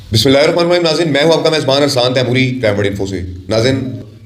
बिस्मिल्लाहिर्रहमानिर्रहीम। नाज़रीन, मैं हूं आपका मेज़बान अरसान तैमूरी क्राइम इन्फो से। नाज़रीन,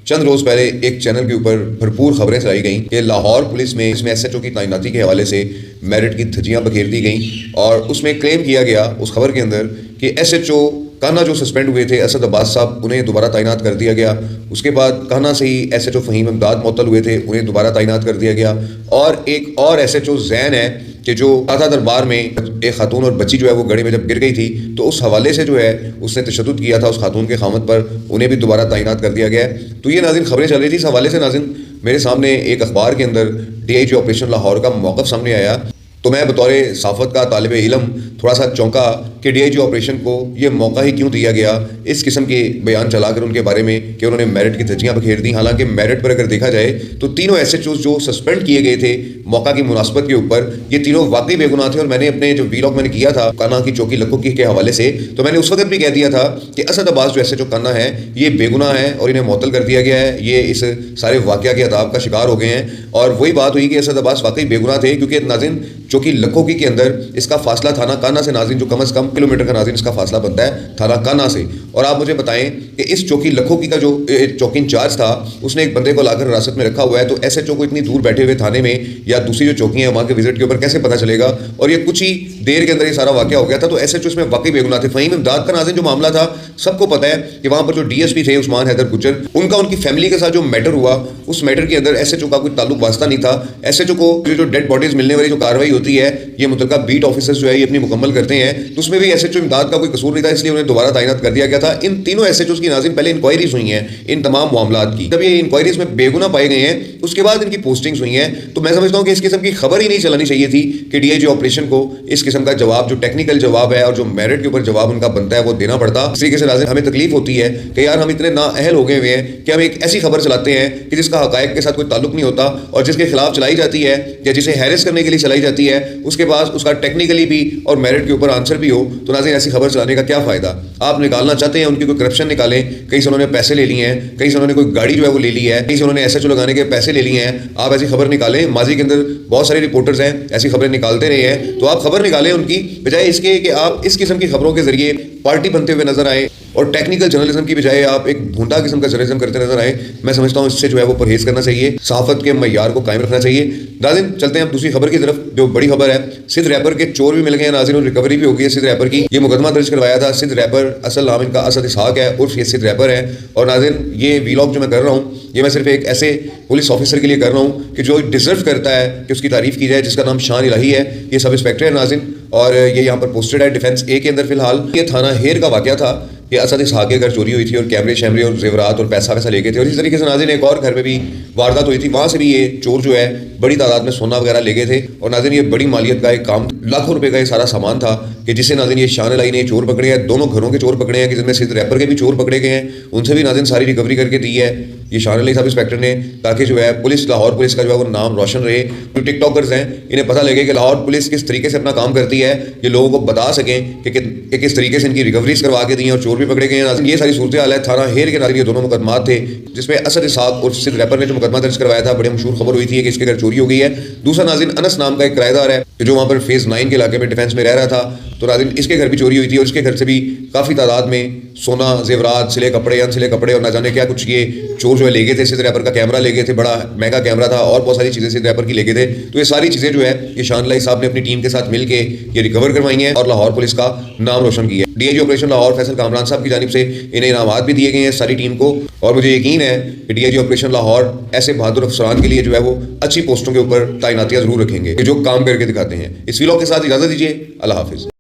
चंद रोज़ पहले एक चैनल के ऊपर भरपूर खबरें चलाई गईं कि लाहौर पुलिस में इसमें एसएचओ की तैनाती के हवाले से मेरिट की धज्जियां बखेर दी गईं और उसमें क्लेम किया गया उस खबर के अंदर कि एसएचओ कान्हा जो सस्पेंड हुए थे असद अब्बास साहब, उन्हें दोबारा तैनात कर दिया गया। उसके बाद कान्हा से ही एसएचओ फ़हीम इमदाद मुअत्तल हुए थे, उन्हें दोबारा तैनात कर दिया गया। और एक और एसएचओ ज़ैन है कि जो आधा दरबार में एक खातून और बच्ची जो है वो गड्ढे में जब गिर गई थी तो उस हवाले से जो है उसने तशद्दुद किया था उस खातून के खामद पर, उन्हें भी दोबारा तैनात कर दिया गया है। तो ये नाज़रीन खबरें चल रही थी। इस हवाले से नाज़रीन मेरे सामने एक अखबार के अंदर डीआईजी ऑपरेशन लाहौर का मौक़िफ़ सामने आया, तो मैं बतौर साफ़त का तालिब इल्म थोड़ा सा चौंका कि डीआईजी ऑपरेशन को ये मौका ही क्यों दिया गया इस किस्म के बयान चलाकर उनके बारे में कि उन्होंने मेरिट की धज्जियां बखेर दी। हालांकि मेरिट पर अगर देखा जाए तो तीनों एसएचओ जो सस्पेंड किए गए थे मौका की मुनासबत के ऊपर, ये तीनों वाकई बेगुनाह थे। और मैंने अपने जो वीलॉग मैंने किया था कान्हा की चौकी लखों की के हवाले से, तो मैंने उस वक्त भी कह दिया था कि असद अब्बास जो एसएचओ कान्हा है ये बेगुनाह है और इन्हें मुअत्तल कर दिया गया है, ये इस सारे वाक़या के अदाब का शिकार हो गए हैं। और वही बात हुई कि असद अब्बास वाकई बेगुनाह थे, क्योंकि नाज़रीन चौकी लखों की के अंदर इसका फासला थाना कान्हा से नाज़रीन जो कम से कम किलोमीटर का नाज़रीन इसका फासला बनता है थाना कान्हा से। और आप मुझे बताएं कि इस चौकी लखों की का जो चौकी इंचार्ज था उसने एक बंदे को लाकर हिरासत में रखा हुआ है, तो एसएचओ को इतनी दूर बैठे हुए थाने में या दूसरी जो चौकी है वहाँ के विजिट के ऊपर कैसे पता चलेगा? और ये कुछ ही देर के अंदर ये सारा वाक़या हो गया था। तो एसएचओ इसमें वाकई बेगुनाह थे। फ़हीम इमदाद का नाज़रीन जो मामला था सबको पता है कि वहाँ पर जो डीएसपी थे उस्मान हैदर गुज्जर, उनका उनकी फैमिली के साथ जो मैटर हुआ उस मैटर के अंदर एसएचओ का कोई ताल्लुक वास्ता नहीं था। एसएचओ को जो डेड बॉडीज मिलने वाली जो कार्रवाई होती है ये मुतलका बीट ऑफिसर्स जो है ये अपनी मुकम्मल करते हैं, तो उसमें भी एसएचओ इमदाद का कोई कसूर नहीं था, इसलिए उन्हें दोबारा तैनात कर दिया गया था। इन तीनों एसएचओ की नाज़रीन पहले इंक्वायरीज हुई हैं इन तमाम मामलात की, जब ये इंक्वायरीज में बेगुनाह पाए गए हैं उसके बाद इनकी पोस्टिंग्स हुई हैं। तो मैं समझता हूँ कि इस किस्म की खबर ही नहीं चलानी चाहिए थी कि डीआईजी ऑपरेशन को इस किस्म का जवाब जो टेक्निकल जवाब है और जो मेरिट के ऊपर जवाब उनका बनता है वो देना पड़ता। इस तरीके से नाज़रीन हमें तकलीफ होती है कि यार हम इतने नाअहल हो गए हुए हैं कि हम एक ऐसी खबर चलाते हैं कि जिसका हक़ाइक़ के साथ कोई ताल्लुक नहीं होता और जिसके खिलाफ चलाई जाती है या जिसे हैरेस करने के लिए चलाई जाती है, उसके पास उसका टेक्निकली भी और मेरिट के ऊपर आंसर भी हो। तो नाज़रीन ऐसी खबर चलाने का क्या फ़ायदा? आप निकालना चाहते हैं उनकी कोई करप्शन निकालें, कहीं से उन्होंने पैसे ले लिए हैं, कहीं से उन्होंने कोई गाड़ी जो है वो ले ली है, कहीं से उन्होंने एसएचओ लगाने के पैसे ले लिए हैं। आप ऐसी खबर निकालें, माजी के अंदर बहुत सारे रिपोर्टर्स हैं ऐसी खबरें निकालते रहे हैं, तो आप खबर निकालें उनकी, बजाय इसके कि आप इस किस्म की खबरों के जरिए पार्टी बनते हुए नजर आए और टेक्निकल जर्नलिज्म की बजाय आप एक भूंडा किस्म का जर्नलिज्म करते नजर आए। मैं समझता हूँ इससे जो है वो परहेज करना चाहिए, सहाफत के मय्यार को कायम रखना चाहिए। नाज़रीन चलते हैं अब दूसरी खबर की तरफ। जो बड़ी खबर है, सिद्ध रैपर के चोर भी मिल गए हैं नाज़रीन और रिकवरी भी हो गई है सिद्ध रैपर की। ये मुकदमा दर्ज करवाया था। सिद्ध रैपर असल नाम इनका असद इसहाक है उर्फ ये सिद्ध रैपर है। और नाज़रीन ये वीलॉग जो मैं कर रहा हूँ ये मैं सिर्फ एक ऐसे पुलिस ऑफिसर के लिए कर रहा हूँ कि जो डिजर्व करता है कि उसकी तारीफ की जाए, जिसका नाम शान इलाही है। ये सब इंस्पेक्टर है नाज़रीन और ये यहाँ पर पोस्टेड है डिफेंस ए के अंदर। फिलहाल ये थाना हेर का वाक़या था कि असद इसहाक के घर चोरी हुई थी और कैमरे शैमरे और जेवरात और पैसा वैसा ले गए थे। और इसी तरीके से नाज़रीन एक और घर में भी वारदात हुई थी, वहाँ से भी ये चोर जो है बड़ी तादाद में सोना वगैरह ले गए थे। और नाज़रीन ये बड़ी मालियत का एक काम, लाखों रुपए का ये सारा सामान था कि जिससे नाज़रीन ये शान इलाही ने चोर पकड़े हैं। दोनों घरों के चोर पकड़े हैं कि जिसमें सिद्ध रैपर के भी चोर पकड़े गए हैं, उनसे भी नाज़रीन सारी रिकवरी करके दी है ये शान इलाही साहब इंस्पेक्टर ने, ताकि जो है पुलिस लाहौर पुलिस का जो है वो नाम रोशन रहे। जो टिकटॉकर्स हैं इन्हें पता लगे कि लाहौर पुलिस किस तरीके से अपना काम करती है, ये लोगों को बता सकें कि किस तरीके से इनकी रिकवरीज करवा के दी हैं और चोर भी पकड़े गए हैं। ये सारी सूरत हाल है। थाना हेर के नाज़रीन ये दोनों मुकदमात थे जिसमें असद इसहाक और सिद्ध रैपर ने जो मुकदमा दर्ज करवाया था, बड़ी मशहूर खबर हुई थी कि इसके घर चोरी हो गई है। दूसरा नाज़रीन अनस नाम का एक किराएदार है जो वहाँ पर फेज़ 9 के इलाके में डिफेंस में रह रहा था, तो नाज़रीन इसके घर भी चोरी हुई थी और इसके घर से भी काफ़ी तादाद में सोना, जेवरात, सिले कपड़े, अनसिले कपड़े और ना जाने क्या कुछ ये चोर जो है ले गए थे। सिद्ध रैपर का कैमरा ले गए थे, बड़ा महंगा कैमरा था और बहुत सारी चीज़ें सिद्ध रैपर की ले गए थे। तो ये सारी चीज़ें जो है ये शान इलाही साहब ने अपनी टीम के साथ मिल के ये रिकवर करवाई हैं और लाहौर पुलिस का नाम रोशन किया है। डीआईजी ऑपरेशन लाहौर फैसल कामरान साहब की जानिब से इन्हें इनामात भी दिए गए हैं सारी टीम को। और मुझे यकीन है कि डीआईजी ऑपरेशन लाहौर ऐसे बहादुर अफसरान के लिए जो है वो अच्छी पोस्टों के ऊपर तैनातियाँ जरूर रखेंगे जो काम करके दिखाते हैं। इस वीलॉग के साथ इजाज़त दीजिए। अल्लाह हाफिज़।